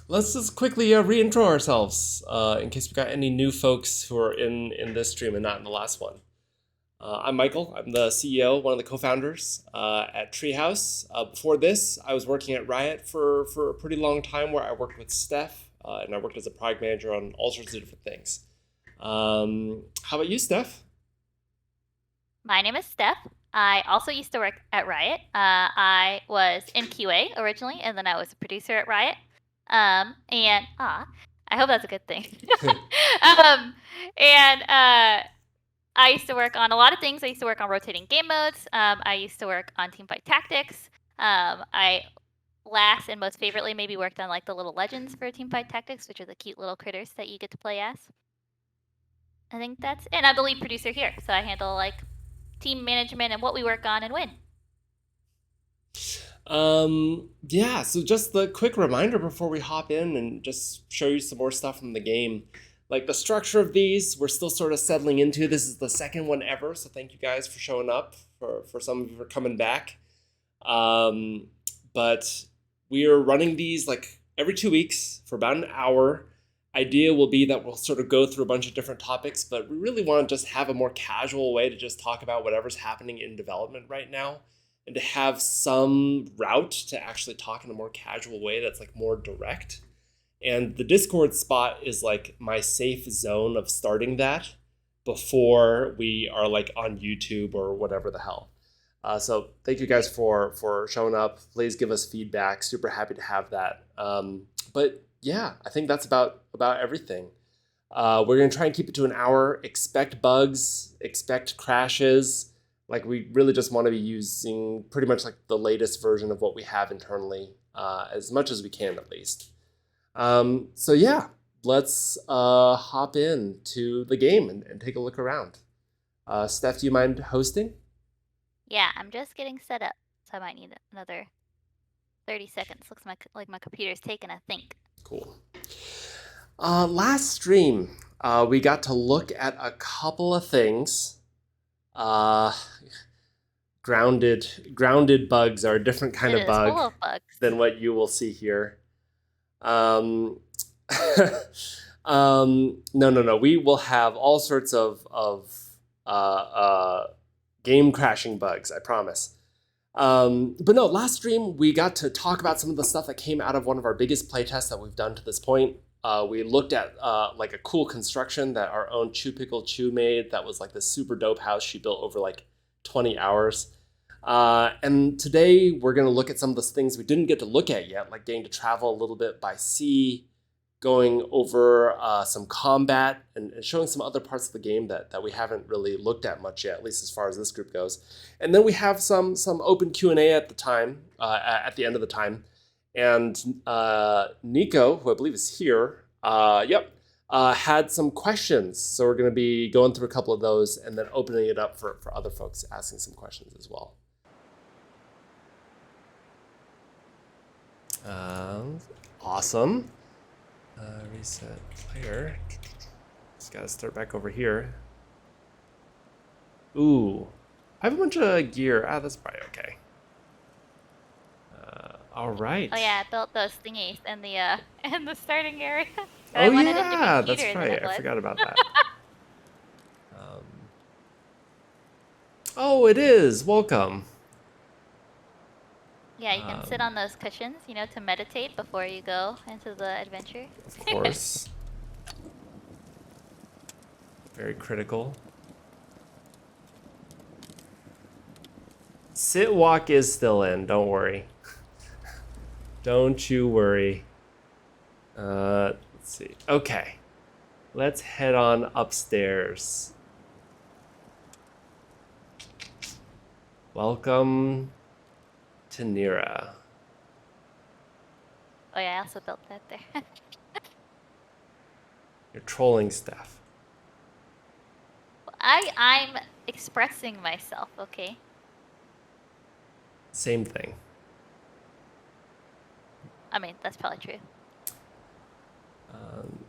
let's just quickly re-intro ourselves in case we got any new folks who are in this stream and not in the last one. I'm Michael. I'm the CEO, one of the co-founders at Treehouse. Before this, I was working at Riot for a pretty long time, where I worked with Steph, and I worked as a product manager on all sorts of different things. How about you, Steph? My name is Steph. I also used to work at Riot. I was in QA originally, and then I was a producer at Riot. I hope that's a good thing. I used to work on a lot of things. I used to work on rotating game modes. I used to work on teamfight tactics. I last and most favoritely maybe worked on like the little legends for teamfight tactics, which are the cute little critters that you get to play as. I think that's, and I'm the lead producer here, so I handle like team management and what we work on and when. Yeah, so just the quick reminder before we hop in and just show you some more stuff from the game. Like the structure of these, we're still sort of settling into. This is the second one ever, so thank you guys for showing up, for some of you for coming back. But we are running these like every 2 weeks for about an hour. Idea will be that we'll sort of go through a bunch of different topics, but we really want to just have a more casual way to just talk about whatever's happening in development right now, and to have some route to actually talk in a more casual way that's like more direct. And the Discord spot is like my safe zone of starting that before we are like on YouTube or whatever the hell. So thank you guys for showing up. Please give us feedback. Super happy to have that. But yeah, I think that's about everything. We're gonna try and keep it to an hour. Expect bugs, expect crashes. Like we really just want to be using pretty much like the latest version of what we have internally, as much as we can at least. So yeah, let's hop in to the game and take a look around. Steph, do you mind hosting? Yeah, I'm just getting set up, so I might need another 30 seconds. Looks like my computer's taking a think. Cool. Last stream, we got to look at a couple of things. Grounded bugs are a different kind of bug full of bugs than what you will see here. No. We will have all sorts of game crashing bugs, I promise. But no, last stream we got to talk about some of the stuff that came out of one of our biggest playtests that we've done to this point. We looked at like a cool construction that our own Chew Pickle Chew made that was like this super dope house she built over like 20 hours. And today we're going to look at some of the things we didn't get to look at yet, like getting to travel a little bit by sea, going over some combat, and showing some other parts of the game that we haven't really looked at much yet, at least as far as this group goes. And then we have some open Q&A at the time, at the end of the time. And Nico, who I believe is here, had some questions. So we're going to be going through a couple of those and then opening it up for other folks asking some questions as well. Awesome. Reset player. Just gotta start back over here. Ooh, I have a bunch of gear. That's probably okay. All right. Oh yeah, I built those thingies in the starting area. Oh yeah, that's right. I forgot about that. Oh, it is. Welcome. Yeah, you can sit on those cushions, to meditate before you go into the adventure. Of course. Very critical. Sit walk is still in, don't worry. Don't you worry. Let's see. Okay. Let's head on upstairs. Welcome to Nera. Oh yeah, I also built that there. You're trolling Steph. I'm expressing myself, okay? Same thing. I mean, that's probably true.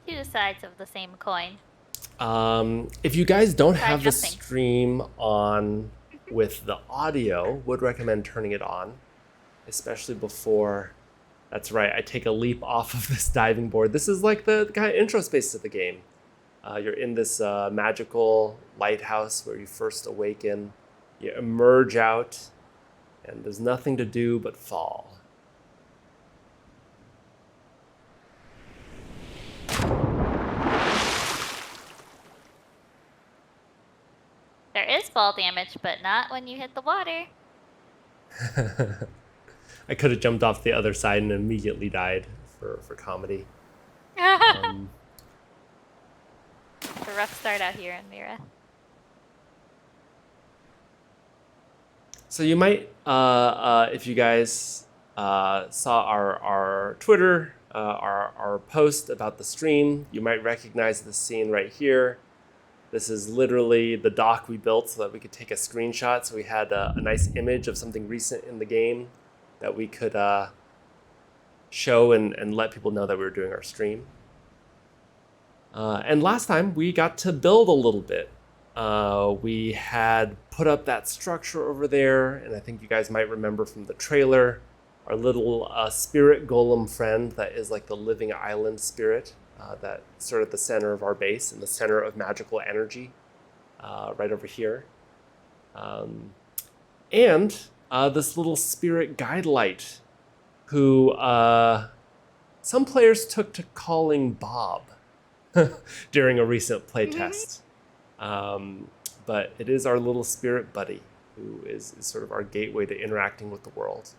Two sides of the same coin. If you guys don't have the stream on with the audio, would recommend turning it on, especially before That's right, I take a leap off of this diving board. This is like the kind of intro space to the game. You're in this magical lighthouse where you first awaken. You emerge out, and there's nothing to do but fall. There is fall damage, but not when you hit the water. I could have jumped off the other side and immediately died for comedy. It's a rough start out here in Nera. So you might, if you guys saw our Twitter, our post about the stream, you might recognize this scene right here. This is literally the dock we built so that we could take a screenshot. So we had a nice image of something recent in the game that we could show and let people know that we were doing our stream. And last time we got to build a little bit. We had put up that structure over there, and I think you guys might remember from the trailer, our little spirit golem friend that is like the living island spirit that's sort of at the center of our base, in the center of magical energy, right over here. And this little spirit guide light, who some players took to calling Bob during a recent playtest. But it is our little spirit buddy, who is sort of our gateway to interacting with the world.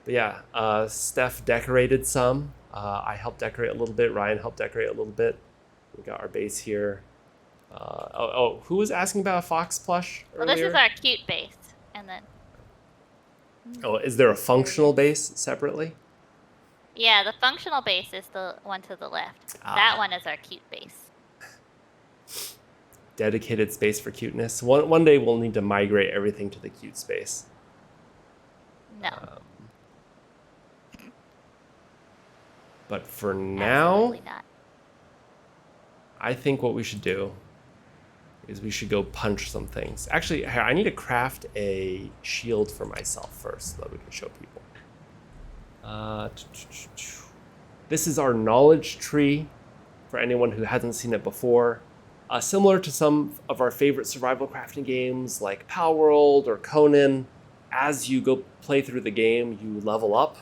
But yeah, Steph decorated some. I helped decorate a little bit. Ryan helped decorate a little bit. We got our base here. Who was asking about a fox plush earlier? Well, this is our cute base, and then. Oh, is there a functional base separately? Yeah, the functional base is the one to the left. That one is our cute base. Dedicated space for cuteness. One day we'll need to migrate everything to the cute space. No. But for now, not. I think what we should do is we should go punch some things. Actually, I need to craft a shield for myself first so that we can show people. This is our knowledge tree for anyone who hasn't seen it before. Similar to some of our favorite survival crafting games like Power World or Conan, as you go play through the game, you level up.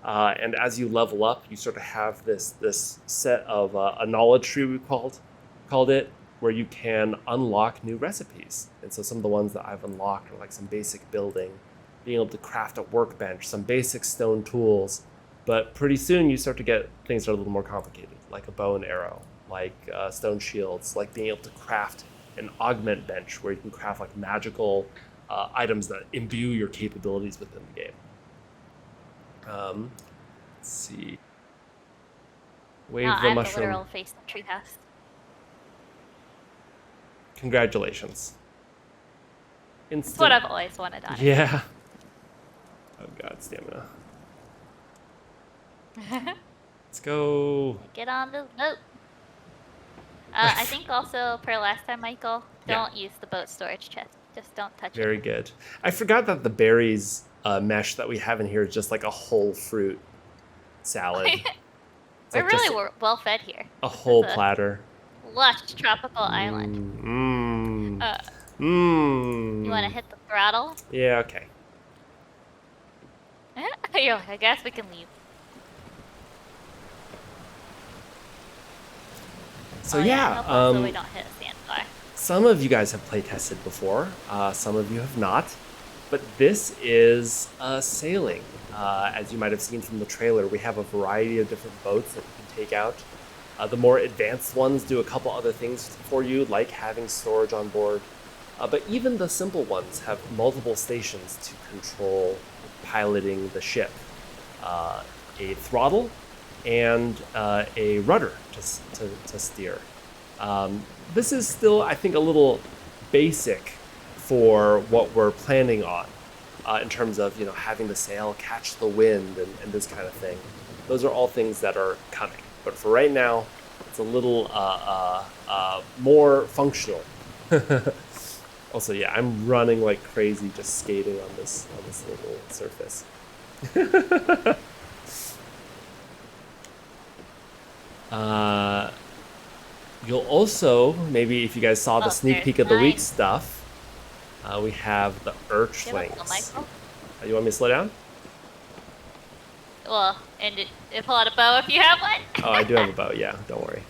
And as you level up, you sort of have this set of a knowledge tree, we called it, where you can unlock new recipes. And so some of the ones that I've unlocked are like some basic building, being able to craft a workbench, some basic stone tools. But pretty soon you start to get things that are a little more complicated, like a bow and arrow, like stone shields, like being able to craft an augment bench where you can craft like magical items that imbue your capabilities within the game. Let's see. Wave the I'm mushroom. the literal face of treehouse. Congratulations. It's what I've always wanted on it. Yeah. Oh god, stamina. Let's go. Get on the boat. I think also, per last time, Michael, don't use the boat storage chest. Just don't touch it. Very good. I forgot that the berries mesh that we have in here is just like a whole fruit salad. We're like really well fed here. A whole platter. Lush tropical island. You want to hit the throttle? Yeah, okay. I guess we can leave. So so we don't hit a sandbar. Some of you guys have playtested before. Some of you have not. But this is sailing. As you might have seen from the trailer, we have a variety of different boats that you can take out. The more advanced ones do a couple other things for you, like having storage on board. But even the simple ones have multiple stations to control piloting the ship. A throttle and a rudder to steer. This is still, I think, a little basic for what we're planning on in terms of having the sail catch the wind and this kind of thing. Those are all things that are coming. But for right now, it's a little more functional. Also, yeah, I'm running like crazy just skating on this little surface. You'll also, maybe if you guys saw the sneak there's peek of the week 9. stuff, we have the Do you have a Steph Urchlings. Michael? You want me to slow down? Well, and pull out a bow if you have one. Oh, I do have a bow. Yeah, don't worry.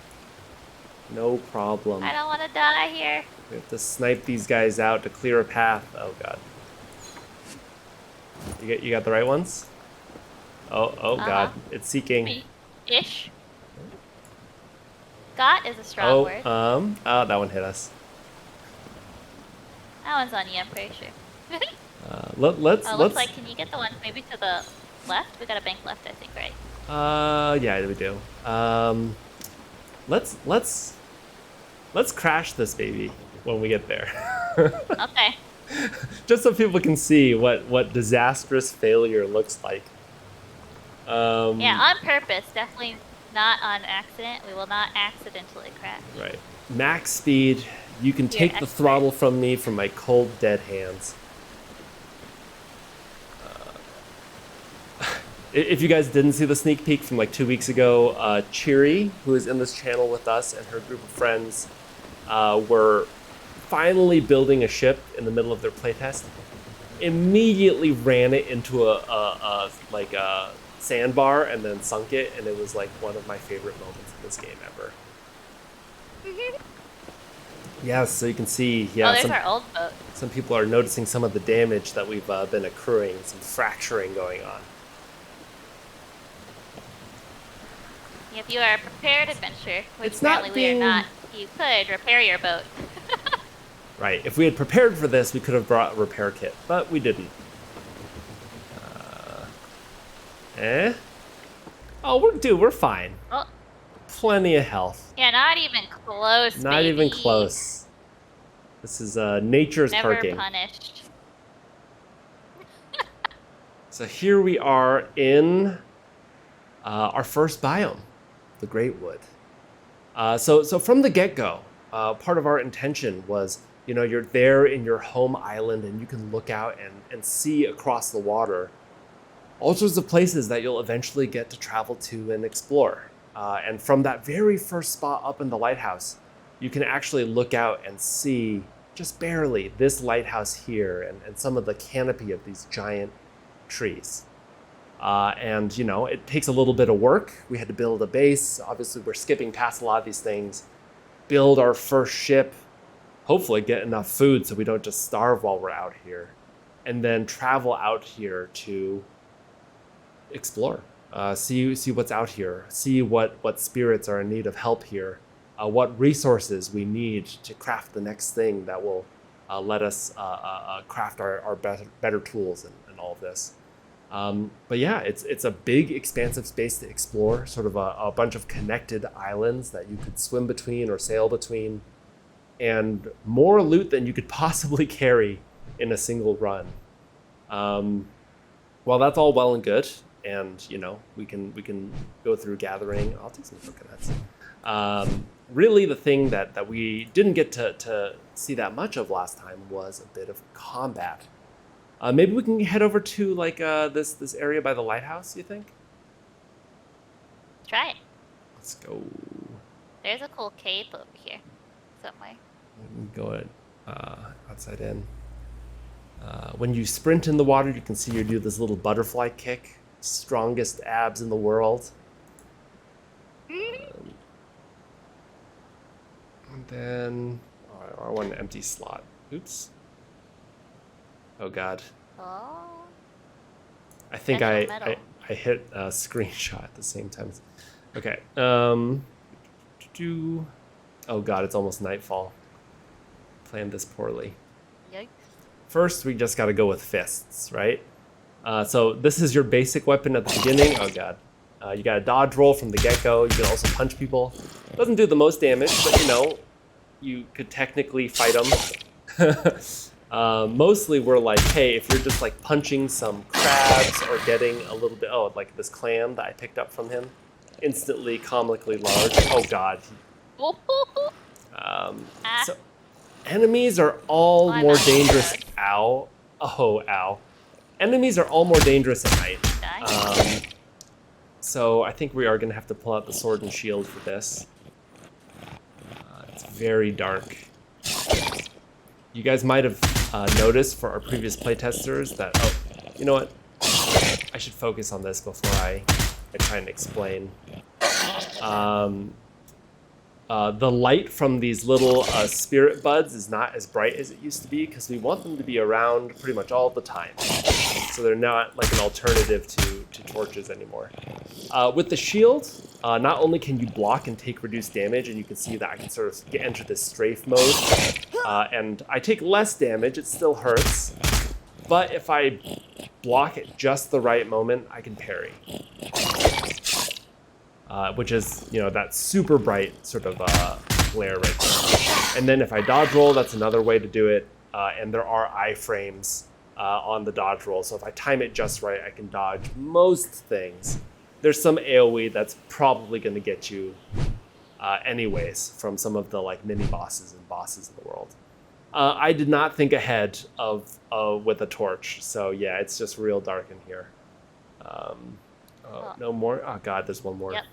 No problem. I don't want to die here. We have to snipe these guys out to clear a path. Oh god. You got the right ones? Oh god. It's seeking. Ish. Got is a strong word. Oh, that one hit us. That one's on you, I'm pretty sure. Let's looks like, can you get the one maybe to the left? We got a bank left, I think, right? Yeah, we do. Let's crash this baby when we get there. Okay. Just so people can see what disastrous failure looks like. Yeah, on purpose, definitely not on accident. We will not accidentally crash. Right. Max speed. You can take the throttle from me from my cold, dead hands. If you guys didn't see the sneak peek from like 2 weeks ago, Cheery, who is in this channel with us, and her group of friends were finally building a ship in the middle of their playtest. Immediately ran it into a sandbar and then sunk it, and it was like one of my favorite moments in this game ever. Yeah, so you can see, there's our old boat. Some people are noticing some of the damage that we've been accruing, some fracturing going on. If you are a prepared adventurer, which It's not apparently we are not, you could repair your boat. Right. If we had prepared for this, we could have brought a repair kit, but we didn't. Oh, we're fine. Oh. Plenty of health. Yeah, not even close. Not even close. This is nature's parking. Never punished. So here we are in our first biome, the Greatwood. So from the get-go, part of our intention was, you're there in your home island and you can look out and see across the water all sorts of places that you'll eventually get to travel to and explore. And from that very first spot up in the lighthouse, you can actually look out and see, just barely, this lighthouse here and some of the canopy of these giant trees. And it takes a little bit of work. We had to build a base. Obviously, we're skipping past a lot of these things. Build our first ship. Hopefully get enough food so we don't just starve while we're out here. And then travel out here to explore. See what's out here. See what spirits are in need of help here. What resources we need to craft the next thing that will let us craft our better tools and all of this. But yeah, it's a big, expansive space to explore, sort of a bunch of connected islands that you could swim between or sail between, and more loot than you could possibly carry in a single run. Well, that's all well and good, and we can go through gathering. I'll take some coconuts. Really, the thing that we didn't get to see that much of last time was a bit of combat. Maybe we can head over to this area by the lighthouse, you think? Try it. Let's go. There's a cool cave over here somewhere. Go outside in. When you sprint in the water, you can see you do this little butterfly kick. Strongest abs in the world. And then I want an empty slot. Oops. Oh god. Oh. I think I hit a screenshot at the same time. Okay. Oh god, it's almost nightfall. Planned this poorly. Yikes. First, we just got to go with fists, right? So this is your basic weapon at the beginning. Oh god. You got a dodge roll from the get-go. You can also punch people. Doesn't do the most damage, but you could technically fight them. Mostly we're like, hey, if you're just like punching some crabs or getting a little bit, like this clam that I picked up from him, instantly comically large. Oh god. So enemies are all more dangerous. Ow. Oh, ow. Enemies are all more dangerous at night. So I think we are going to have to pull out the sword and shield for this. It's very dark. You guys might have noticed for our previous playtesters that, oh, you know what? I should focus on this before I try and explain. The light from these little spirit buds is not as bright as it used to be because we want them to be around pretty much all the time. So they're not like an alternative to torches anymore. With the shield, not only can you block and take reduced damage, and you can see that I can sort of enter this strafe mode, and I take less damage, it still hurts, but if I block at just the right moment, I can parry. Which is, you know, that super bright sort of glare right there. And then if I dodge roll, that's another way to do it, and there are iframes on the dodge roll, so if I time it just right, I can dodge most things. There's some AoE that's probably going to get you anyways from some of the like mini bosses and bosses in the world. I did not think ahead of with a torch, so yeah, it's just real dark in here. No more? Oh god, there's one more. Yep.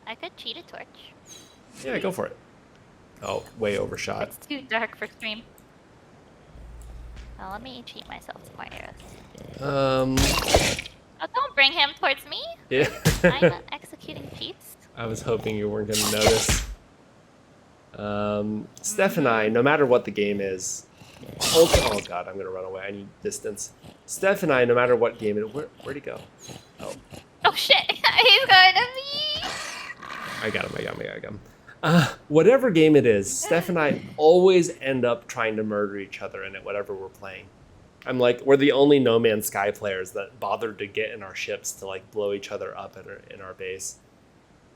I could cheat a torch. Yeah, go for it. Oh, way overshot. It's too dark for stream. Let me cheat myself some more arrows. Oh, don't bring him towards me. Yeah. I'm executing cheats. I was hoping you weren't going to notice. Steph and I, no matter what the game is, oh god, I'm going to run away. I need distance. Steph and I, no matter what game it is, where'd he go? Oh shit, he's going to me. I got him. Whatever game it is, Steph and I always end up trying to murder each other in it, whatever we're playing. I'm like, we're the only No Man's Sky players that bothered to get in our ships to like blow each other up in our base.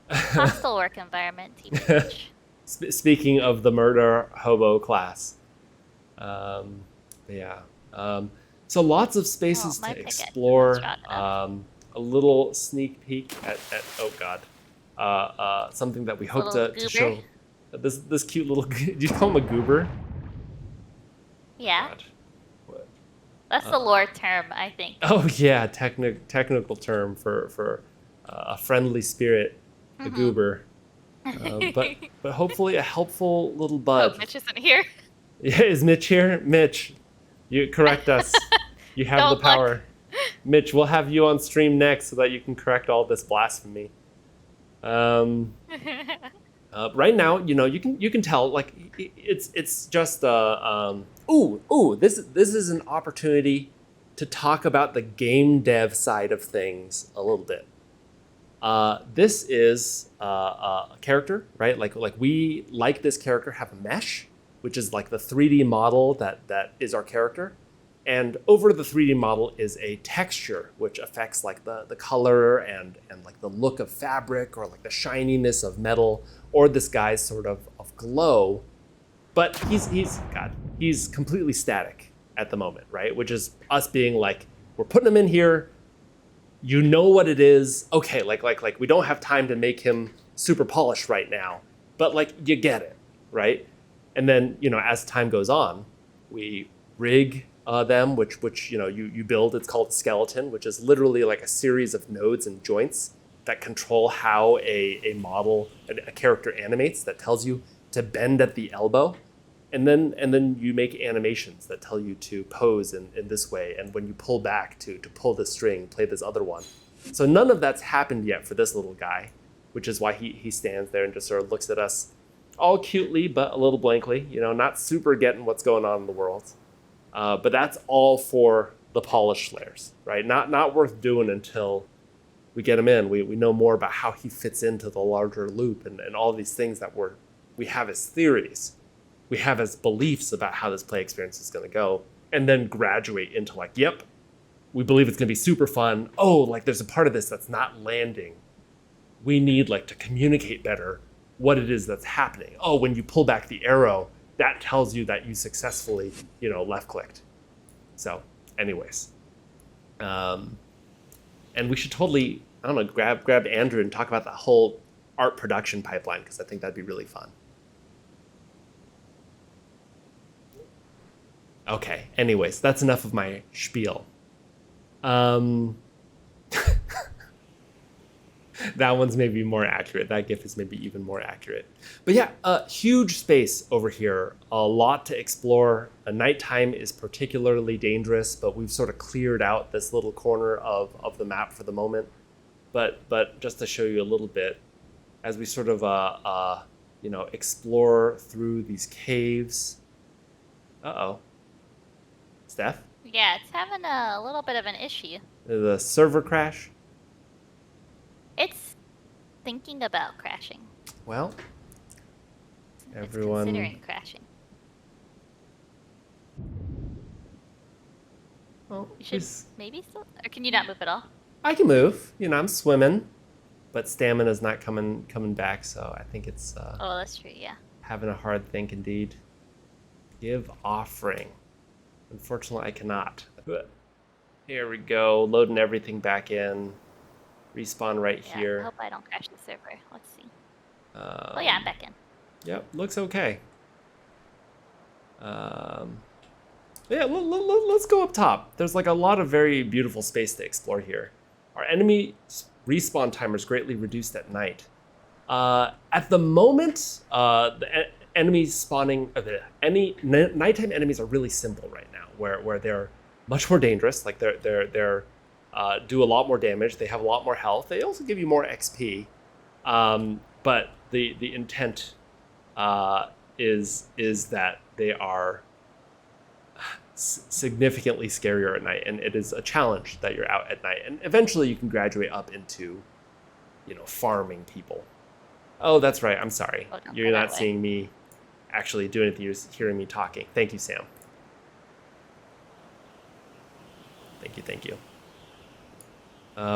Hostile work environment, TBH. Speaking of the murder hobo class. Yeah. So lots of spaces to explore. A little sneak peek at oh god. Something that we hope to show. This cute little. Did you call him a goober? Yeah. God. What? That's the lore term, I think. Oh yeah, technical term for a friendly spirit, a goober. But hopefully a helpful little bud. Oh, Mitch isn't here. Yeah, is Mitch here? Mitch, you correct us. You have the power. Look. Mitch, we'll have you on stream next so that you can correct all this blasphemy. Right now, you know, you can tell like it's just this is an opportunity to talk about the game dev side of things a little bit. This is a character, right? Like we like this character have a mesh, which is like the 3D model that is our character. And over the 3D model is a texture, which affects like the color and like the look of fabric or like the shininess of metal or this guy's sort of glow. But he's completely static at the moment, right? Which is us being like, we're putting him in here. You know what it is. Okay, like we don't have time to make him super polished right now, but like you get it, right? And then, you know, as time goes on, we rig them, which you know you build. It's called skeleton, which is literally like a series of nodes and joints that control how a model, a character animates. That tells you to bend at the elbow, and then you make animations that tell you to pose in this way, and when you pull back to pull the string, play this other one. So none of that's happened yet for this little guy, which is why he stands there and just sort of looks at us all cutely but a little blankly, you know, not super getting what's going on in the world. But that's all for the polished layers, right? Not worth doing until we get him in. We know more about how he fits into the larger loop and all these things that we have as theories. We have as beliefs about how this play experience is going to go, and then graduate into like, yep, we believe it's going to be super fun. Oh, like there's a part of this that's not landing. We need like to communicate better what it is that's happening. Oh, when you pull back the arrow, that tells you that you successfully, you know, left clicked. So anyways, and we should totally, I don't know, grab Andrew and talk about the whole art production pipeline, because I think that'd be really fun. Okay, anyways, that's enough of my spiel. That one's maybe more accurate. That GIF is maybe even more accurate. But yeah, huge space over here. A lot to explore. Nighttime is particularly dangerous, but we've sort of cleared out this little corner of the map for the moment. But just to show you a little bit, as we sort of explore through these caves. Uh-oh. Steph? Yeah, it's having a little bit of an issue. The server crash? It's thinking about crashing. Well, It's considering crashing. Well, You should maybe still... Or can you not move at all? I can move. I'm swimming, but stamina's not coming back, so I think it's Oh, that's true, yeah. having a hard think indeed. Give offering. Unfortunately, I cannot. But here we go, loading everything back in. Respawn right here. I hope I don't crash the server. Let's see. Oh yeah, I'm back in. Yep, looks okay. Yeah, let's go up top. There's like a lot of very beautiful space to explore here. Our enemy respawn timer is greatly reduced at night. At the moment, the enemies spawning, nighttime enemies are really simple right now, where they're much more dangerous. Like they're do a lot more damage. They have a lot more health. They also give you more XP. But the intent is that they are significantly scarier at night, and it is a challenge that you're out at night. And eventually, you can graduate up into, farming people. Oh, that's right. I'm sorry. You're not seeing me actually do anything. You're hearing me talking. Thank you, Sam. Thank you.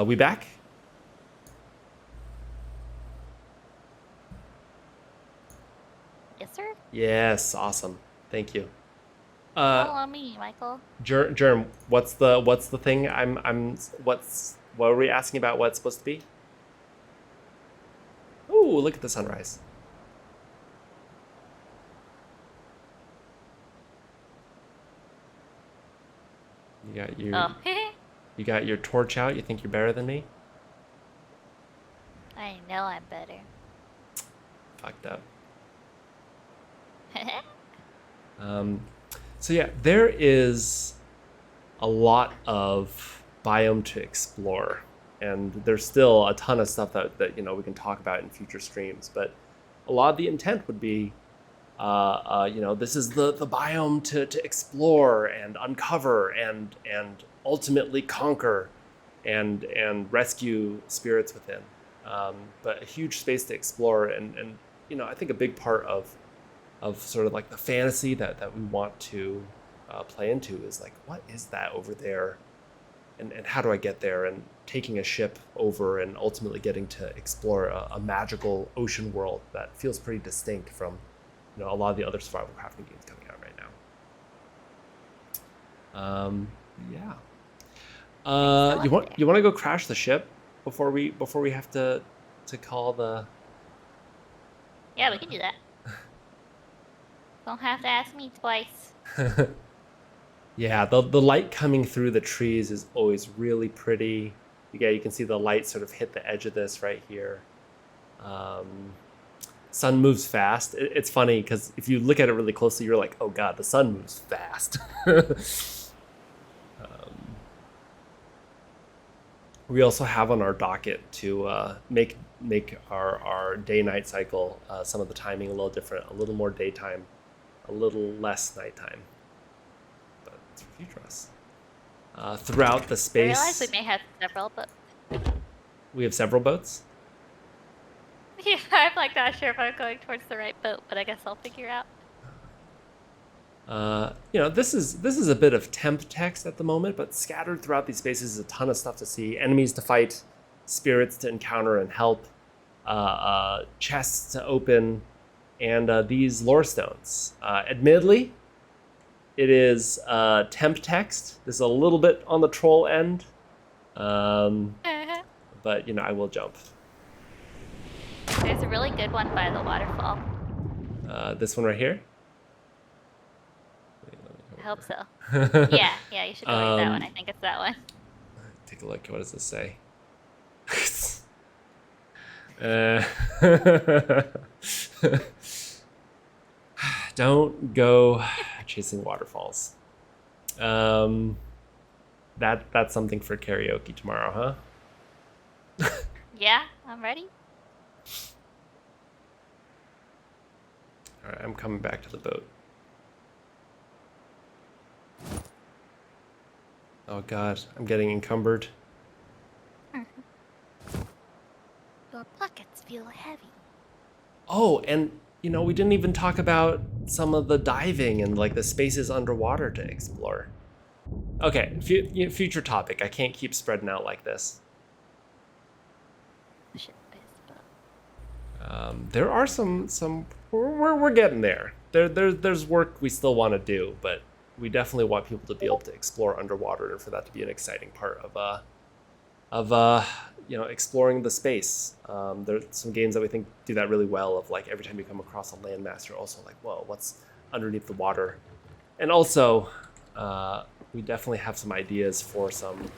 We back? Yes, sir. Yes, awesome. Thank you. Follow me, Michael. Germ, what's the thing? What were we asking about? What it's supposed to be? Oh, look at the sunrise. You got your torch out. You think you're better than me? I know I'm better. Fucked up. So yeah, there is a lot of biome to explore, and there's still a ton of stuff that we can talk about in future streams. But a lot of the intent would be, this is the biome to explore and uncover and ultimately conquer and rescue spirits within. But a huge space to explore, and I think a big part of sort of like the fantasy that we want to play into is like, what is that over there, and how do I get there, and taking a ship over and ultimately getting to explore a magical ocean world that feels pretty distinct from a lot of the other survival crafting games coming out right now. Yeah. You want to go crash the ship before we have to call the... Yeah, we can do that. Don't have to ask me twice. Yeah, the light coming through the trees is always really pretty. Yeah, you can see the light sort of hit the edge of this right here. Sun moves fast. It's funny because if you look at it really closely, you're like, oh god, the sun moves fast. We also have on our docket to make our day-night cycle, some of the timing a little different, a little more daytime, a little less nighttime. But it's for future us. Throughout the space... I realize we may have several boats. We have several boats? Yeah, I'm like not sure if I'm going towards the right boat, but I guess I'll figure out. This is a bit of temp text at the moment, but scattered throughout these spaces is a ton of stuff to see. Enemies to fight, spirits to encounter and help, chests to open, and these lore stones. Admittedly, it is temp text. This is a little bit on the troll end, but I will jump. There's a really good one by the waterfall. This one right here? I hope so. Yeah, you should go read that one. I think it's that one. Take a look. What does this say? Uh, don't go chasing waterfalls. That's something for karaoke tomorrow, huh? Yeah, I'm ready. All right, I'm coming back to the boat. Oh God, I'm getting encumbered. Your pockets feel heavy. Oh, and we didn't even talk about some of the diving and like the spaces underwater to explore. Okay, future topic. I can't keep spreading out like this. Shit, There are some we're getting there. There's work we still want to do, but we definitely want people to be able to explore underwater and for that to be an exciting part of exploring the space. There's some games that we think do that really well. Of like every time you come across a landmass, you're also like, whoa, what's underneath the water? And also, we definitely have some ideas for some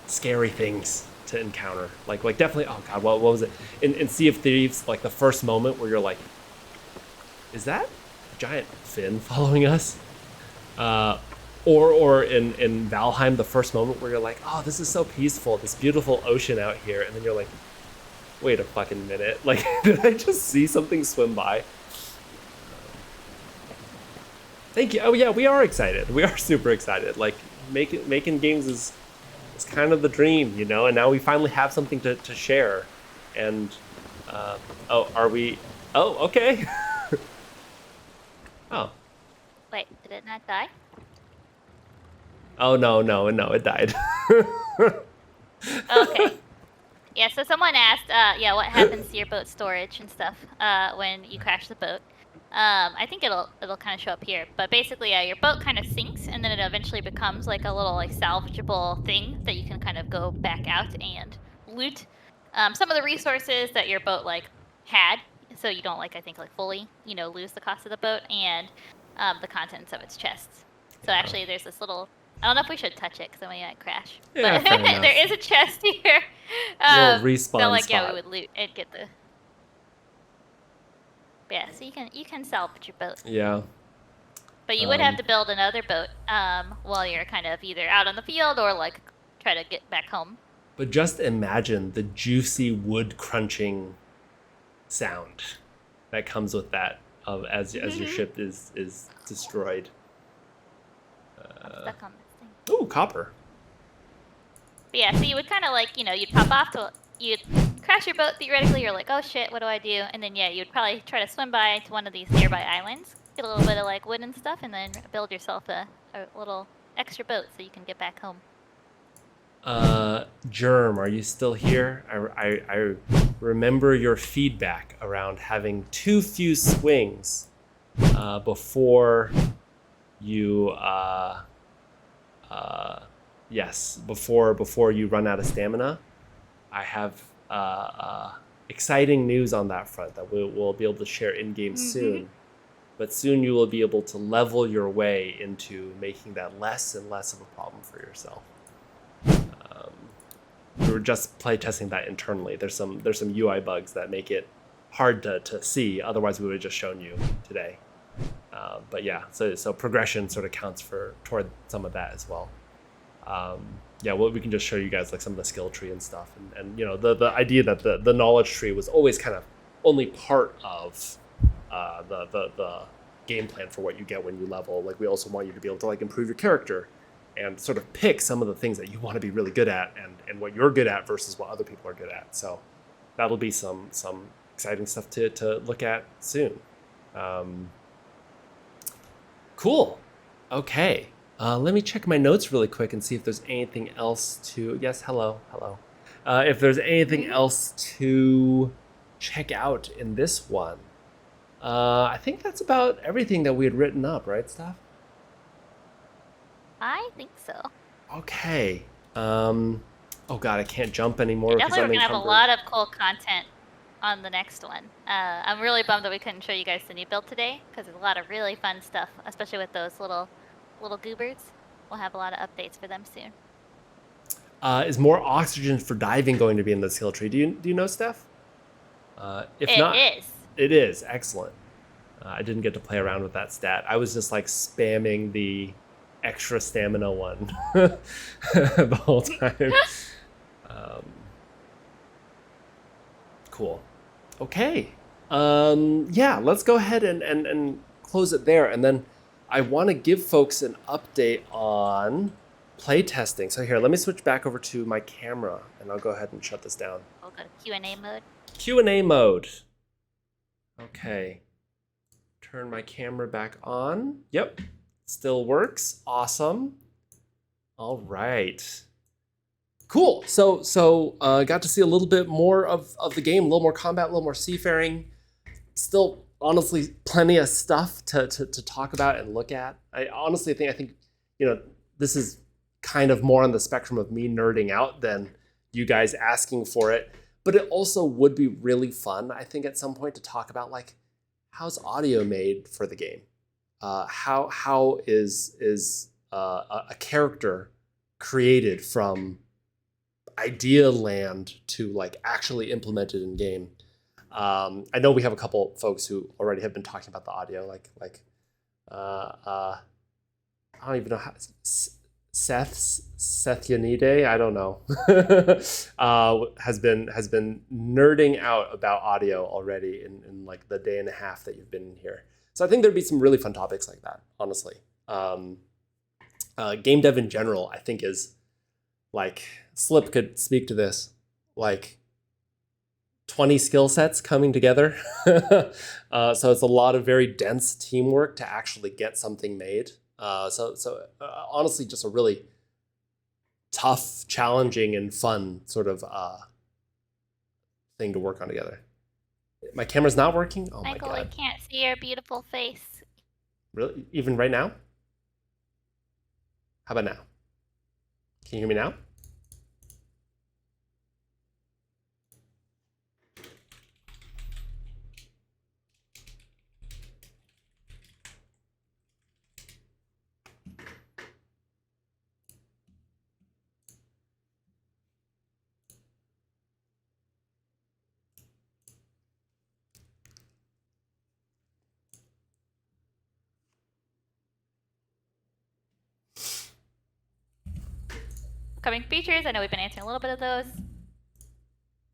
scary things to encounter. Like definitely. Oh God, what was it in Sea of Thieves? Like the first moment where you're like, is that a giant fin following us? Or in Valheim, the first moment where you're like, oh, this is so peaceful, this beautiful ocean out here, and then you're like, wait a fucking minute, like, did I just see something swim by? Thank you. Oh yeah, we are excited. We are super excited. Like making games is kind of the dream, and now we finally have something to share. And are we? Oh, okay. Oh. Wait, did it not die? Oh no, it died. Okay. Yeah, so someone asked, what happens to your boat storage and stuff when you crash the boat. I think it'll kind of show up here, but basically, your boat kind of sinks, and then it eventually becomes like a little like salvageable thing that you can kind of go back out and loot some of the resources that your boat like had, so you don't I think fully lose the cost of the boat and the contents of its chests. So actually, there's this little. I don't know if we should touch it because then we might crash. Yeah, But fair enough. there is a chest here. Little respawn spot. we would loot and get the. Yeah, so you can salvage your boat. Yeah. But you would have to build another boat while you're kind of either out on the field or try to get back home. But just imagine the juicy wood crunching sound that comes with that as your ship is destroyed. I'm stuck on this thing. Ooh, copper. But yeah, so you would kind of you'd pop off you'd crash your boat theoretically. You're like, oh shit, what do I do? And then you'd probably try to swim by to one of these nearby islands, get a little bit of wood and stuff, and then build yourself a little extra boat so you can get back home. Germ, are you still here? I remember your feedback around having too few swings before you before you run out of stamina. I have exciting news on that front that we'll be able to share in game soon. But soon you will be able to level your way into making that less and less of a problem for yourself. We were just playtesting that internally. There's some UI bugs that make it hard to see. Otherwise, we would have just shown you today. But yeah, so progression sort of counts toward some of that as well. We can just show you guys some of the skill tree and stuff, and the idea that the knowledge tree was always kind of only part of the game plan for what you get when you level. We also want you to be able to improve your character and sort of pick some of the things that you want to be really good at and what you're good at versus what other people are good at. So that'll be some exciting stuff to look at soon. Cool. Okay. Let me check my notes really quick and see if there's anything else to... Yes, hello. If there's anything else to check out in this one. I think that's about everything that we had written up, right, Steph? I think so. Okay. Oh God, I can't jump anymore because Definitely I'm we're going to have a encumbered. lot of cool content on the next one. I'm really bummed that we couldn't show you guys the new build today because there's a lot of really fun stuff, especially with those little goobers. We'll have a lot of updates for them soon. Is more oxygen for diving going to be in the skill tree? Do you know, Steph? If not, It is. it is excellent. I didn't get to play around with that stat. I was just like spamming the extra stamina one the whole time. Um, cool. Okay. Yeah, let's go ahead and close it there. And then I want to give folks an update on playtesting. So here, let me switch back over to my camera and I'll go ahead and shut this down. We'll go to Q&A mode. Q&A mode. Okay. Turn my camera back on. Yep. Still works. Awesome. All right. Cool. So got to see a little bit more of the game, a little more combat, a little more seafaring. Still, honestly, plenty of stuff to talk about and look at. I honestly think, this is kind of more on the spectrum of me nerding out than you guys asking for it. But it also would be really fun, I think, at some point to talk about like, how's audio made for the game? How is a character created from idea land to like actually implemented in game? I know we have a couple folks who already have been talking about the audio, like I don't even know how Seth Yanide, I don't know, has been nerding out about audio already in like the day and a half that you've been in here. So I think there'd be some really fun topics like that, honestly. Game dev in general, I think, is like, Slip could speak to this, like 20 skill sets coming together. So it's a lot of very dense teamwork to actually get something made. So honestly, just a really tough, challenging, and fun sort of thing to work on together. My camera's not working? Oh my Michael, God. I can't see your beautiful face. Really? Even right now? How about now? Can you hear me now? Upcoming features, I know we've been answering a little bit of those.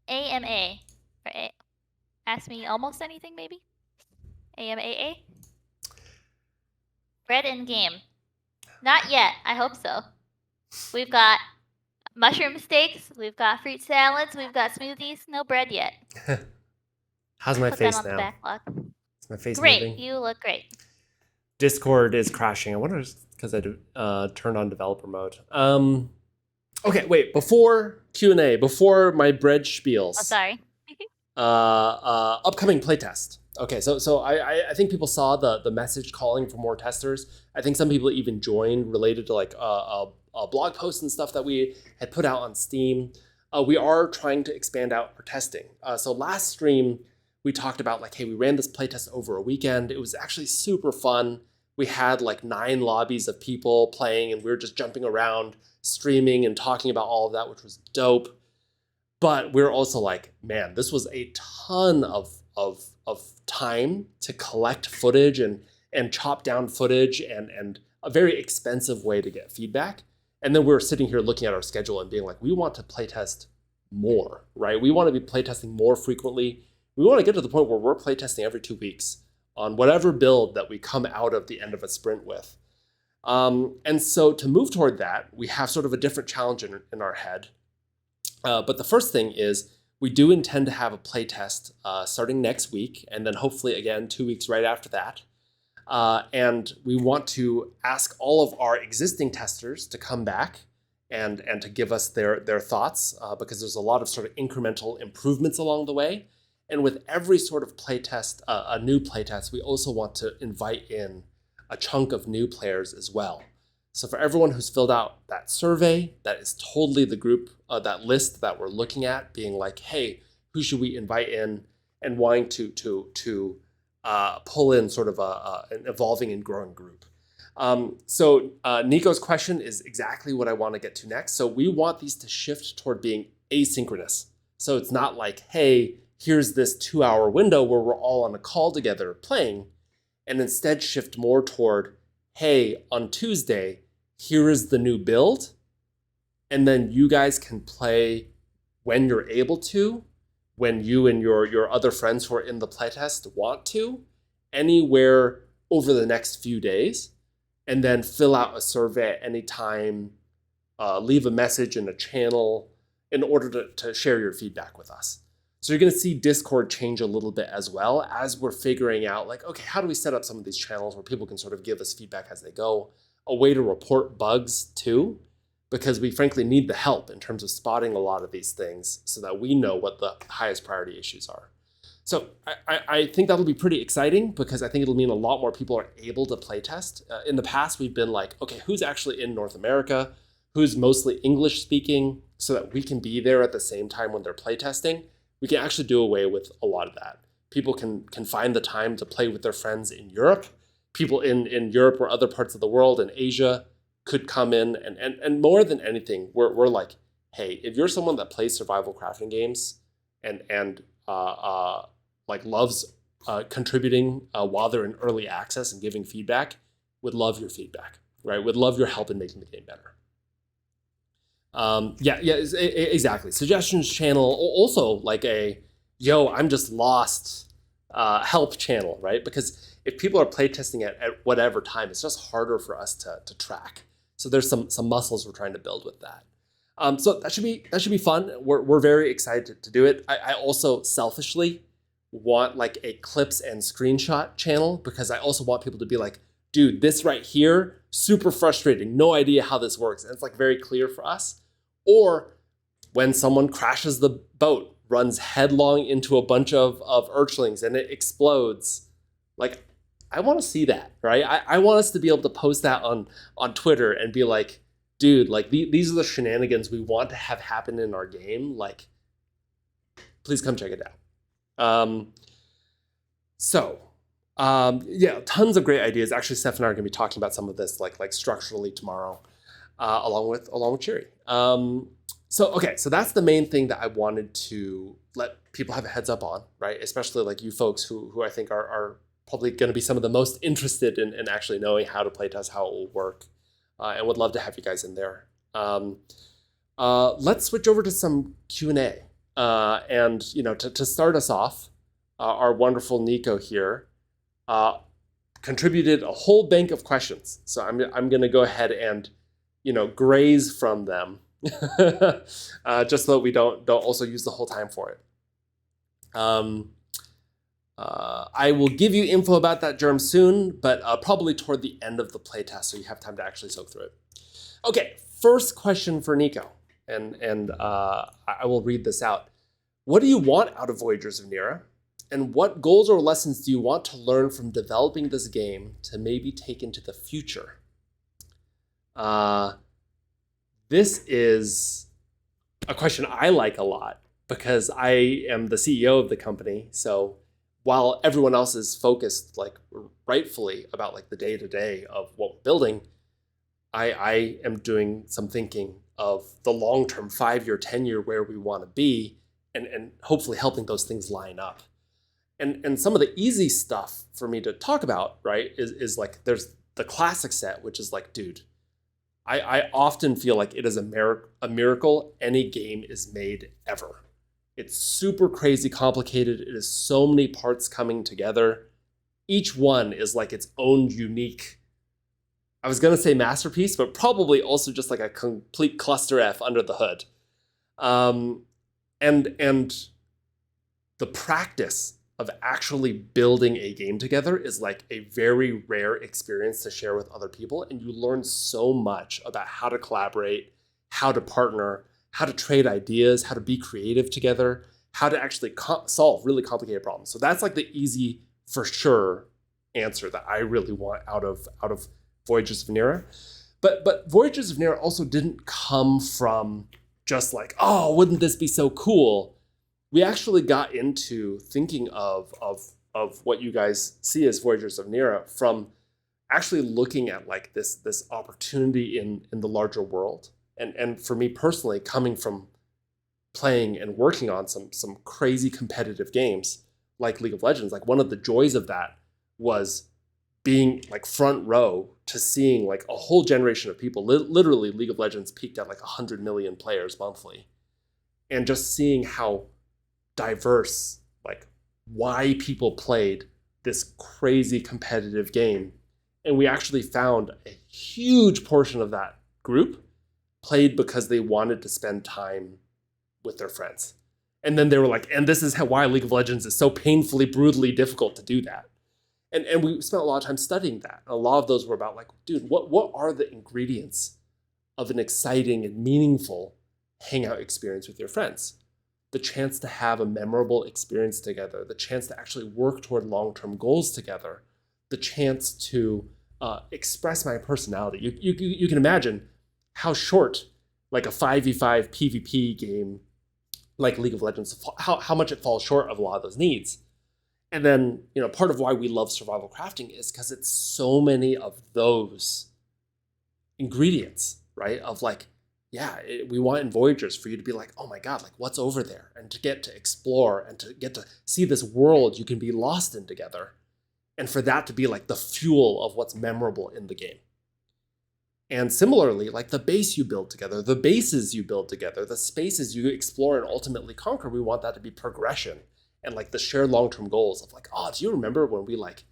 AMA. Ask me almost anything, maybe? AMAA? Bread in game. Not yet. I hope so. We've got mushroom steaks. We've got fruit salads. We've got smoothies. No bread yet. How's my Put face that on now? the backlog. Is my face Great. moving? You look great. Discord is crashing. I wonder if it's because I turned on developer mode. Okay, wait. Before Q&A, before my bread spiels. Oh, sorry. Upcoming playtest. Okay, so I think people saw the message calling for more testers. I think some people even joined related to like a blog post and stuff that we had put out on Steam. We are trying to expand out our testing. So last stream, we talked about like, hey, we ran this playtest over a weekend. It was actually super fun. We had like 9 lobbies of people playing and we were just jumping around, streaming and talking about all of that, which was dope. But we're also like, man, this was a ton of time to collect footage and chop down footage and a very expensive way to get feedback. And then we were sitting here looking at our schedule and being like, we want to playtest more, right? We want to be playtesting more frequently. We want to get to the point where we're playtesting every 2 weeks on whatever build that we come out of the end of a sprint with. And so to move toward that, we have sort of a different challenge in our head. But the first thing is we do intend to have a playtest starting next week, and then hopefully again 2 weeks right after that. And we want to ask all of our existing testers to come back and to give us their thoughts, because there's a lot of sort of incremental improvements along the way. And with every sort of playtest, a new playtest, we also want to invite in a chunk of new players as well. So for everyone who's filled out that survey, that is totally the group, that list that we're looking at, being like, hey, who should we invite in, and wanting to pull in sort of an evolving and growing group. So Nico's question is exactly what I want to get to next. So we want these to shift toward being asynchronous. So it's not like, hey, here's this 2-hour window where we're all on a call together playing, and instead shift more toward, hey, on Tuesday, here is the new build, and then you guys can play when you're able to, when you and your other friends who are in the playtest want to, anywhere over the next few days, and then fill out a survey at any time, leave a message in a channel in order to share your feedback with us. So you're going to see Discord change a little bit as well as we're figuring out, like, okay, how do we set up some of these channels where people can sort of give us feedback as they go, a way to report bugs too, because we frankly need the help in terms of spotting a lot of these things so that we know what the highest priority issues are. So I think that'll be pretty exciting because I think it'll mean a lot more people are able to playtest. In the past, we've been like, okay, who's actually in North America? Who's mostly English speaking so that we can be there at the same time when they're playtesting? We can actually do away with a lot of that. People can find the time to play with their friends in Europe. People in Europe or other parts of the world, in Asia, could come in and more than anything, we're like, hey, if you're someone that plays survival crafting games and like loves contributing while they're in early access and giving feedback, would love your feedback, right? Would love your help in making the game better. Exactly. Suggestions channel, also like a, yo, I'm just lost help channel, right? Because if people are playtesting at whatever time, it's just harder for us to track. So there's some muscles we're trying to build with that. So that should be fun. We're very excited to do it. I also selfishly want like a clips and screenshot channel because I also want people to be like, dude, this right here, super frustrating. No idea how this works. And it's like very clear for us. Or when someone crashes the boat, runs headlong into a bunch of Urchlings and it explodes. Like, I want to see that, right? I want us to be able to post that on Twitter and be like, dude, like these are the shenanigans we want to have happen in our game. Like, please come check it out. Tons of great ideas. Actually, Steph and I are going to be talking about some of this like structurally tomorrow, along with Cherry. So that's the main thing that I wanted to let people have a heads up on, right? Especially like you folks who I think are probably going to be some of the most interested in actually knowing how to playtest, how it will work, and would love to have you guys in there. Let's switch over to some Q&A. And to start us off, our wonderful Nico here contributed a whole bank of questions. So I'm going to go ahead and graze from them, just so that we don't also use the whole time for it. I will give you info about that germ soon, but probably toward the end of the playtest, so you have time to actually soak through it. Okay, first question for Nico, and I will read this out. What do you want out of Voyagers of Nera? And what goals or lessons do you want to learn from developing this game to maybe take into the future? This is a question I like a lot because I am the CEO of the company. So while everyone else is focused like rightfully about like the day-to-day of what we're building, I am doing some thinking of the long-term 5-year, 10-year where we want to be and hopefully helping those things line up. And some of the easy stuff for me to talk about, right, is like there's the classic set, which is like, dude, I often feel like it is a miracle any game is made ever. It's super crazy complicated. It is so many parts coming together. Each one is like its own unique, I was going to say masterpiece, but probably also just like a complete cluster F under the hood. And the practice of actually building a game together is like a very rare experience to share with other people. And you learn so much about how to collaborate, how to partner, how to trade ideas, how to be creative together, how to actually solve really complicated problems. So that's like the easy, for sure, answer that I really want out of Voyagers of Nera. But Voyagers of Nera also didn't come from just like, oh, wouldn't this be so cool? We actually got into thinking of what you guys see as Voyagers of Nera from actually looking at like this opportunity in the larger world. And for me personally, coming from playing and working on some crazy competitive games like League of Legends, like one of the joys of that was being like front row to seeing like a whole generation of people. Literally, League of Legends peaked at like 100 million players monthly, and just seeing how diverse, like why people played this crazy competitive game. And we actually found a huge portion of that group played because they wanted to spend time with their friends. And then they were like, and this is why League of Legends is so painfully, brutally difficult to do that. And we spent a lot of time studying that. A lot of those were about like, dude, what are the ingredients of an exciting and meaningful hangout experience with your friends? The chance to have a memorable experience together, the chance to actually work toward long-term goals together, the chance to express my personality. You can imagine how short like a 5v5 PvP game like League of Legends, how much it falls short of a lot of those needs. And then, part of why we love survival crafting is because it's so many of those ingredients, right? Of like, yeah, we want in Voyagers for you to be like, oh my God, like what's over there? And to get to explore and to get to see this world you can be lost in together. And for that to be like the fuel of what's memorable in the game. And similarly, like the base you build together, the bases you build together, the spaces you explore and ultimately conquer, we want that to be progression. And like the shared long-term goals of like, oh, do you remember when we like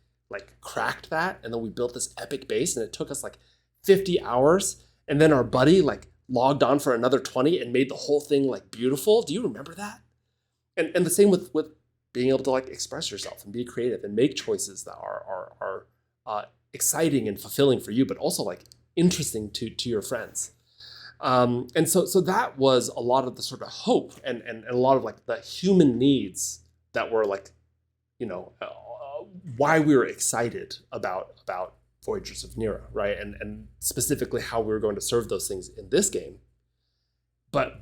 cracked that and then we built this epic base and it took us like 50 hours and then our buddy like logged on for another 20 and made the whole thing like beautiful? Do you remember that? And the same with being able to like express yourself and be creative and make choices that are exciting and fulfilling for you, but also like interesting to your friends. And so that was a lot of the sort of hope and a lot of like the human needs that were like, why we were excited about Voyagers of Nera, right? And specifically how we were going to serve those things in this game. But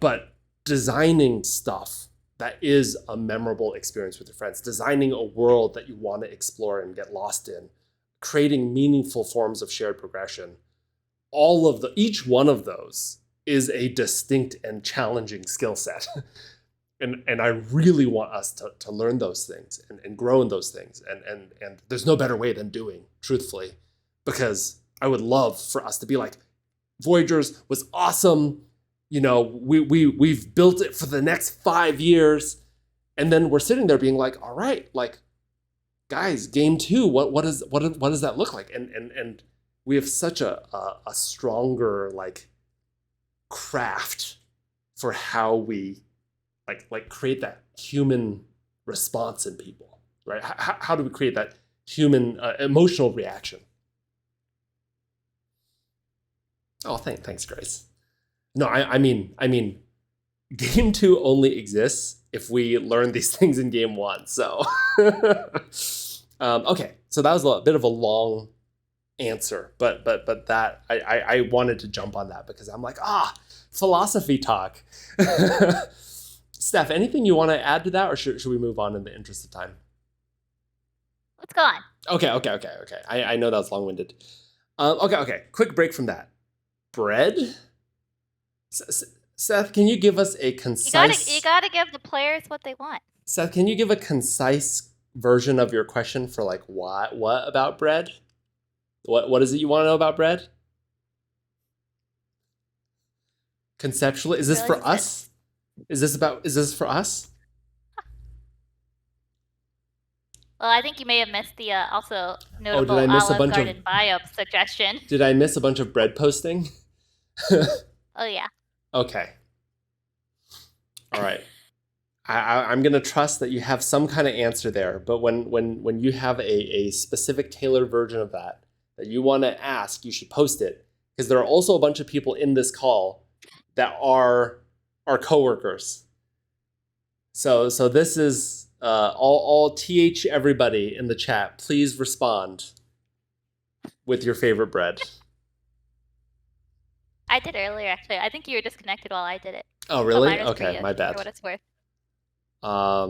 designing stuff that is a memorable experience with your friends, designing a world that you want to explore and get lost in, creating meaningful forms of shared progression, each one of those is a distinct and challenging skill set. And I really want us to learn those things and grow in those things. And there's no better way than doing, truthfully, because I would love for us to be like, Voyagers was awesome. We've built it for the next 5 years. And then we're sitting there being like, all right, like, guys, game 2, what does that look like? And we have such a stronger like craft for how we like create that human response in people, right? How do we create that human emotional reaction? Oh, thanks, Grace. No, I mean, game 2 only exists if we learn these things in game 1. So, okay, so that was a bit of a long answer, but that I wanted to jump on that because I'm like, philosophy talk. Steph, anything you want to add to that, or should we move on in the interest of time? Let's go on. Okay. I know that was long-winded. Okay. Quick break from that. Bread? Seth, can you give us a concise... You gotta give the players what they want. Seth, can you give a concise version of your question for like what about bread? What is it you want to know about bread? Conceptually, is this for us? Is this for us? Well, I think you may have missed the also notable Olive Garden Biome suggestion. Did I miss a bunch of bread posting? Oh yeah. Okay. All right. I'm gonna trust that you have some kind of answer there, but when you have a specific tailored version of that you want to ask, you should post it, because there are also a bunch of people in this call that are our coworkers. So this is all TH everybody in the chat. Please respond with your favorite bread. I did earlier, actually. I think you were disconnected while I did it. Oh, really? Okay, my bad. For what it's worth. I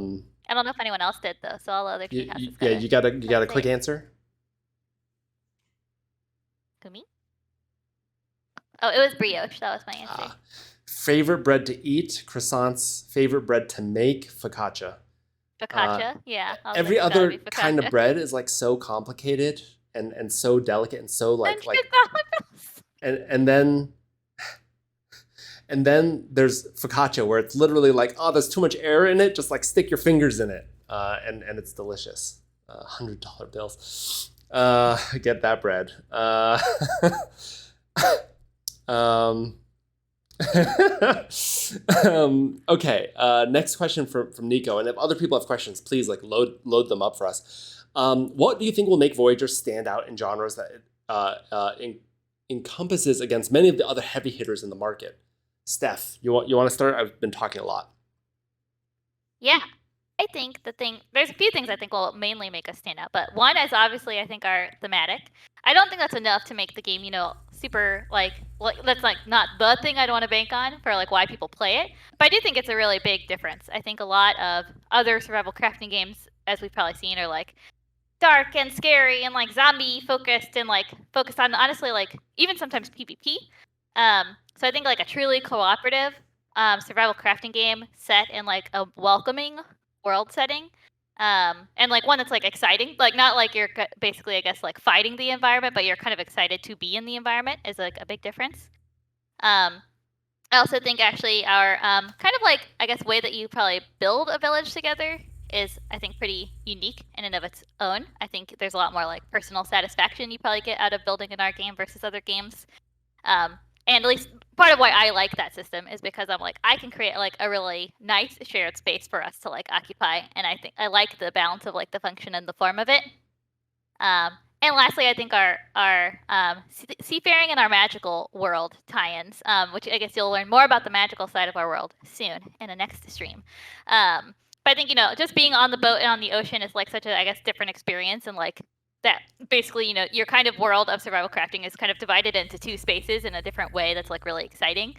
don't know if anyone else did though, so all other team has to you got a quick answer? Who, me? Oh, it was brioche. That was my answer. Favorite bread to eat, croissants. Favorite bread to make, focaccia. Focaccia, yeah. I was Every like, it's gotta other be kind of focaccia. bread is like so complicated and so delicate and so like and then and then there's focaccia where it's literally like, oh, there's too much air in it, just like stick your fingers in it, and it's delicious. $100 bills. Get that bread. Okay. Next question from Nico, and if other people have questions, please like load them up for us. What do you think will make Voyagers stand out in genres that encompasses against many of the other heavy hitters in the market? Steph, you want to start? I've been talking a lot. Yeah. I think there's a few things I think will mainly make us stand out, but one is obviously I think our thematic. I don't think that's enough to make the game, super that's like not the thing I'd want to bank on for like why people play it. But I do think it's a really big difference. I think a lot of other survival crafting games, as we've probably seen, are like dark and scary and like zombie focused and like focused on honestly like even sometimes PvP. So I think like a truly cooperative survival crafting game set in like a welcoming world setting, and like one that's like exciting, like not like you're basically I guess like fighting the environment, but you're kind of excited to be in the environment is like a big difference. I also think actually our kind of like I guess way that you probably build a village together is I think pretty unique in and of its own. I think there's a lot more like personal satisfaction you probably get out of building in our game versus other games. And at least part of why I like that system is because I'm like I can create like a really nice shared space for us to like occupy, and I think I like the balance of like the function and the form of it. And lastly, I think our seafaring and our magical world tie-ins, which I guess you'll learn more about the magical side of our world soon in a next stream. But I think just being on the boat and on the ocean is like such a I guess different experience, and like that basically your kind of world of survival crafting is kind of divided into two spaces in a different way that's like really exciting,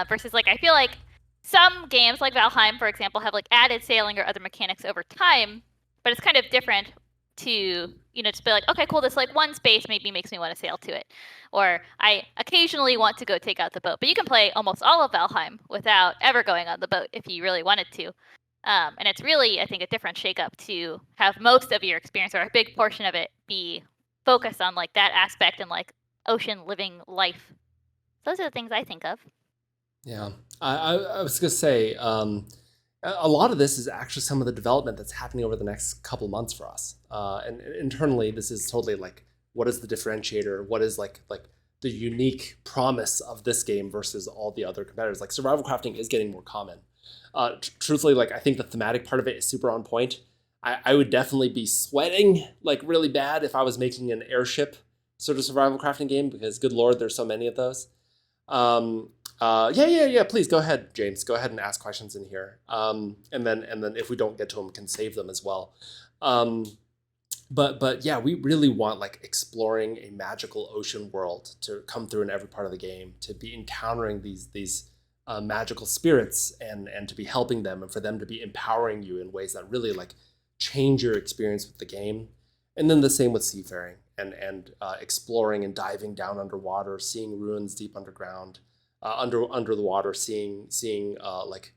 versus like I feel like some games like Valheim, for example, have like added sailing or other mechanics over time, but it's kind of different to just be like, okay, cool, this like one space maybe makes me want to sail to it, or I occasionally want to go take out the boat. But you can play almost all of Valheim without ever going on the boat if you really wanted to. And it's really, I think, a different shakeup to have most of your experience or a big portion of it be focused on like that aspect and like ocean living life. Those are the things I think of. Yeah, I was gonna say a lot of this is actually some of the development that's happening over the next couple months for us. And internally, this is totally like, what is the differentiator? What is like the unique promise of this game versus all the other competitors? Like survival crafting is getting more common. Truthfully, like I think the thematic part of it is super on point. I would definitely be sweating like really bad if I was making an airship sort of survival crafting game, because good Lord, there's so many of those. Yeah. Please go ahead, James. Go ahead and ask questions in here. And then if we don't get to them, can save them as well. But yeah, we really want like exploring a magical ocean world to come through in every part of the game, to be encountering these magical spirits and to be helping them, and for them to be empowering you in ways that really like change your experience with the game. And then the same with seafaring and exploring and diving down underwater, seeing ruins deep underground, under the water, seeing like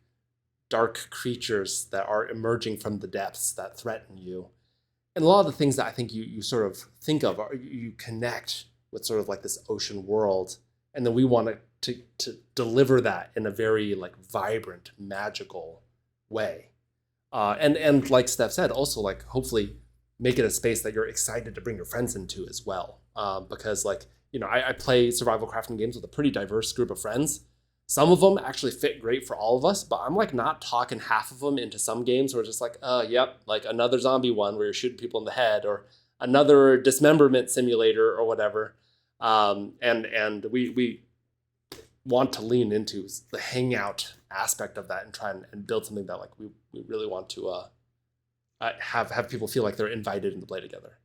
dark creatures that are emerging from the depths that threaten you. And a lot of the things that I think you sort of think of are you connect with sort of like this ocean world, and then we want to deliver that in a very like vibrant, magical way. And like Steph said, also like hopefully make it a space that you're excited to bring your friends into as well. Because like, I play survival crafting games with a pretty diverse group of friends. Some of them actually fit great for all of us, but I'm like not talking half of them into some games where it's just like, yep, like another zombie one where you're shooting people in the head, or another dismemberment simulator or whatever. And we want to lean into the hangout aspect of that and try and build something that like we really want to have people feel like they're invited to play together.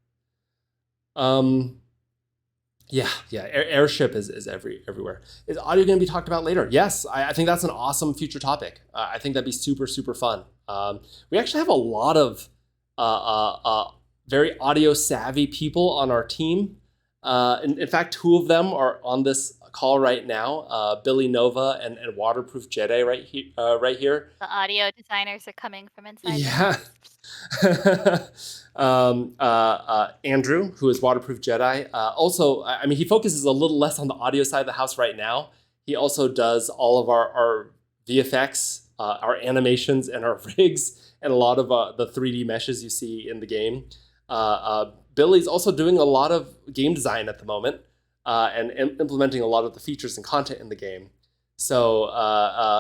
Yeah. Airship is everywhere. Is audio going to be talked about later? Yes, I think that's an awesome future topic. I think that'd be super, super fun. We actually have a lot of very audio savvy people on our team. In fact, two of them are on this call right now. Billy Nova and Waterproof Jedi right here. The audio designers are coming from inside the Yeah. house. Andrew, who is Waterproof Jedi. Also, I mean, he focuses a little less on the audio side of the house right now. He also does all of our VFX, our animations, and our rigs, and a lot of the 3D meshes you see in the game. Billy's also doing a lot of game design at the moment, and implementing a lot of the features and content in the game. So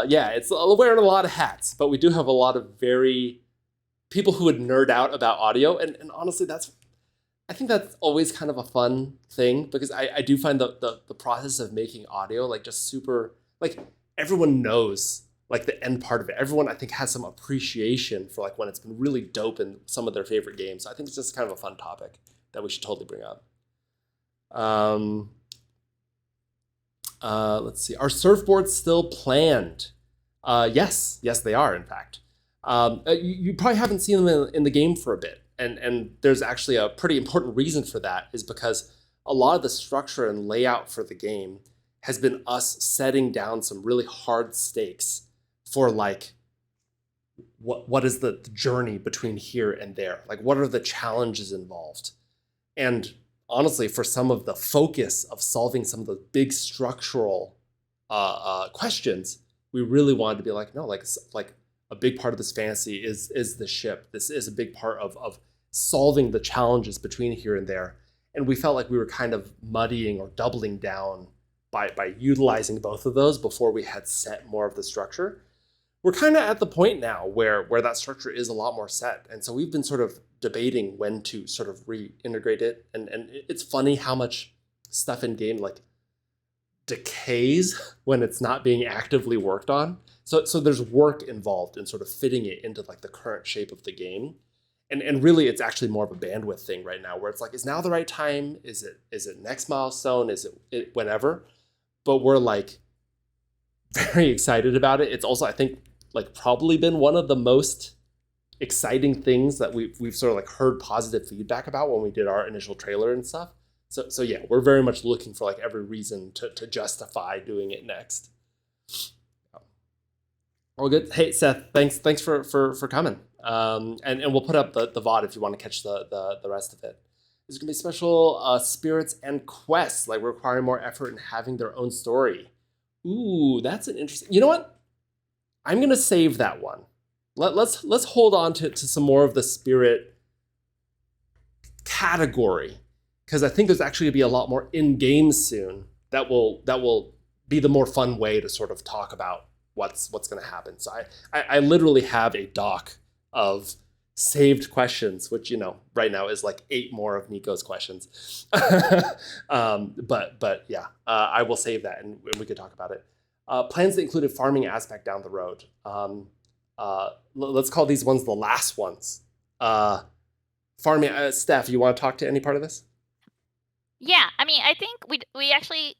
yeah, it's wearing a lot of hats, but we do have a lot of very people who would nerd out about audio, and honestly, I think that's always kind of a fun thing, because I do find the process of making audio like just super, like, everyone knows like the end part of it. Everyone, I think, has some appreciation for like when it's been really dope in some of their favorite games. So I think it's just kind of a fun topic that we should totally bring up. Let's see. Are surfboards still planned? Yes, they are, in fact. You probably haven't seen them in the game for a bit. And there's actually a pretty important reason for that, is because a lot of the structure and layout for the game has been us setting down some really hard stakes for like, what is the journey between here and there? Like, what are the challenges involved? And honestly, for some of the focus of solving some of the big structural questions, we really wanted to be like, no, like a big part of this fantasy is the ship. This is a big part of solving the challenges between here and there. And we felt like we were kind of muddying or doubling down by utilizing both of those before we had set more of the structure. We're kind of at the point now where that structure is a lot more set. And so we've been sort of debating when to sort of reintegrate it. And it's funny how much stuff in game like decays when it's not being actively worked on. So there's work involved in sort of fitting it into like the current shape of the game. And really, it's actually more of a bandwidth thing right now, where it's like, is now the right time? Is it next milestone? Is it whenever? But we're like very excited about it. It's also, I think, like probably been one of the most exciting things that we've sort of like heard positive feedback about when we did our initial trailer and stuff. So yeah, we're very much looking for like every reason to justify doing it next. All good. Hey Seth, thanks for coming. And we'll put up the VOD if you want to catch the rest of it. There's gonna be special spirits and quests, like requiring more effort and having their own story. Ooh, that's an interesting. You know what? I'm gonna save that one. Let's hold on to some more of the spirit category, because I think there's actually gonna be a lot more in game soon that will be the more fun way to sort of talk about what's going to happen. So I literally have a doc of saved questions, which, you know, right now is like 8 more of Nico's questions. But yeah, I will save that and we could talk about it. Plans that included farming aspect down the road. Let's call these ones the last ones. Farming, Steph, you want to talk to any part of this? Yeah, I mean, I think we actually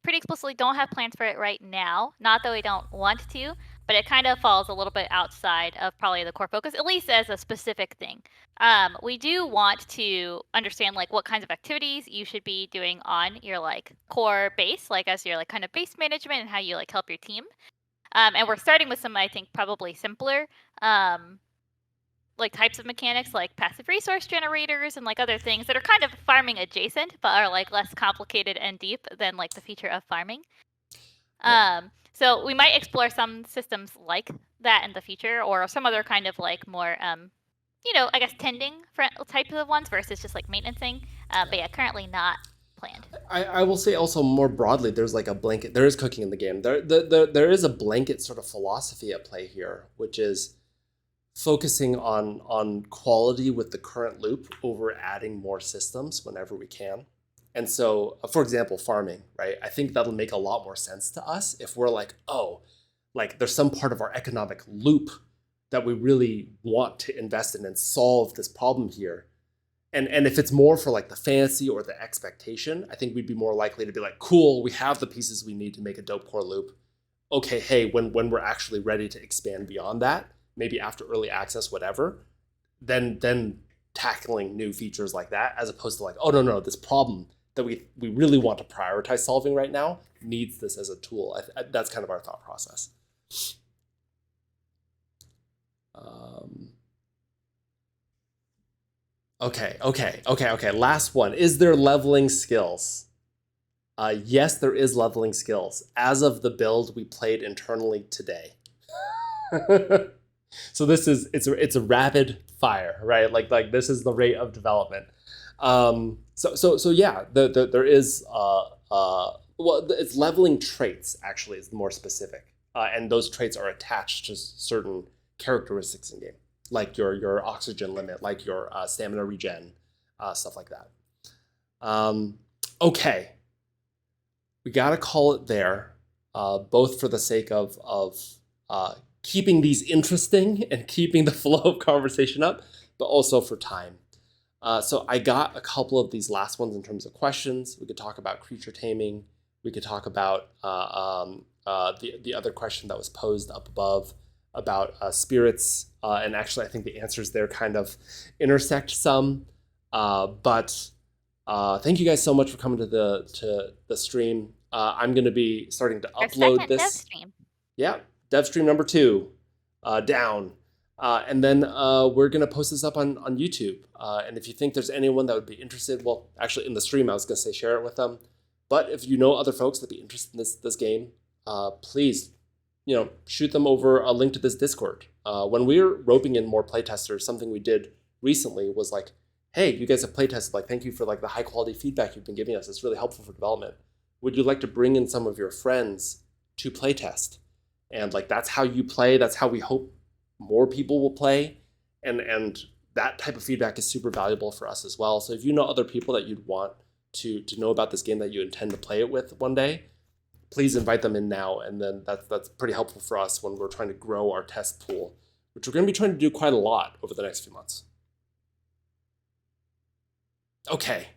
pretty explicitly don't have plans for it right now. Not that we don't want to, but it kind of falls a little bit outside of probably the core focus, at least as a specific thing. We do want to understand like what kinds of activities you should be doing on your like core base, like as your like kind of base management and how you like help your team. And we're starting with some, I think, probably simpler like types of mechanics like passive resource generators and like other things that are kind of farming adjacent but are like less complicated and deep than like the feature of farming. So we might explore some systems like that in the future, or some other kind of like more I guess tending types of ones versus just like maintenancing. But yeah, currently not planned. I will say also more broadly, there's like a blanket, there is cooking in the game. There is a blanket sort of philosophy at play here, which is focusing on quality with the current loop over adding more systems whenever we can. And so, for example, farming, right? I think that'll make a lot more sense to us if we're like, oh, like there's some part of our economic loop that we really want to invest in and solve this problem here. And if it's more for like the fantasy or the expectation, I think we'd be more likely to be like, cool, we have the pieces we need to make a dope core loop. Okay, hey, when we're actually ready to expand beyond that, maybe after early access, whatever, then tackling new features like that, as opposed to like, oh no, this problem that we really want to prioritize solving right now needs this as a tool. That's kind of our thought process. Okay. Last one. Is there leveling skills? Yes, there is leveling skills. As of the build we played internally today. So it's a rapid fire, right? Like this is the rate of development. So yeah, there is well, it's leveling traits actually is more specific, and those traits are attached to certain characteristics in game, like your oxygen limit, like your stamina regen, stuff like that. Okay, we gotta call it there, both for the sake of keeping these interesting and keeping the flow of conversation up, but also for time. So I got a couple of these last ones in terms of questions. We could talk about creature taming. We could talk about the other question that was posed up above about spirits. And actually, I think the answers there kind of intersect some. But thank you guys so much for coming to the stream. I'm going to be starting to upload this. Dev stream. Yeah, dev stream number 2 down. And then we're going to post this up on YouTube. And if you think there's anyone that would be interested, well, actually in the stream, I was going to say share it with them. But if you know other folks that'd be interested in this game, please, shoot them over a link to this Discord. When we were roping in more playtesters, something we did recently was like, hey, you guys have playtested. Like, thank you for like the high quality feedback you've been giving us. It's really helpful for development. Would you like to bring in some of your friends to playtest? And like, that's how you play. That's how we hope more people will play. And that type of feedback is super valuable for us as well. So if you know other people that you'd want to know about this game that you intend to play it with one day, please invite them in now. And then that's pretty helpful for us when we're trying to grow our test pool, which we're going to be trying to do quite a lot over the next few months. Okay.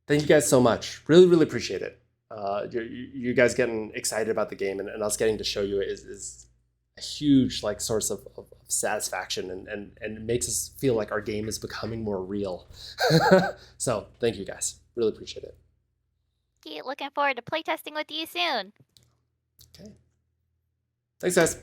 Thank you guys so much. Really, really appreciate it. You guys getting excited about the game and us getting to show you is a huge like source of satisfaction and it makes us feel like our game is becoming more real. So thank you guys. Really appreciate it. Looking forward to playtesting with you soon. Okay. Thanks, guys.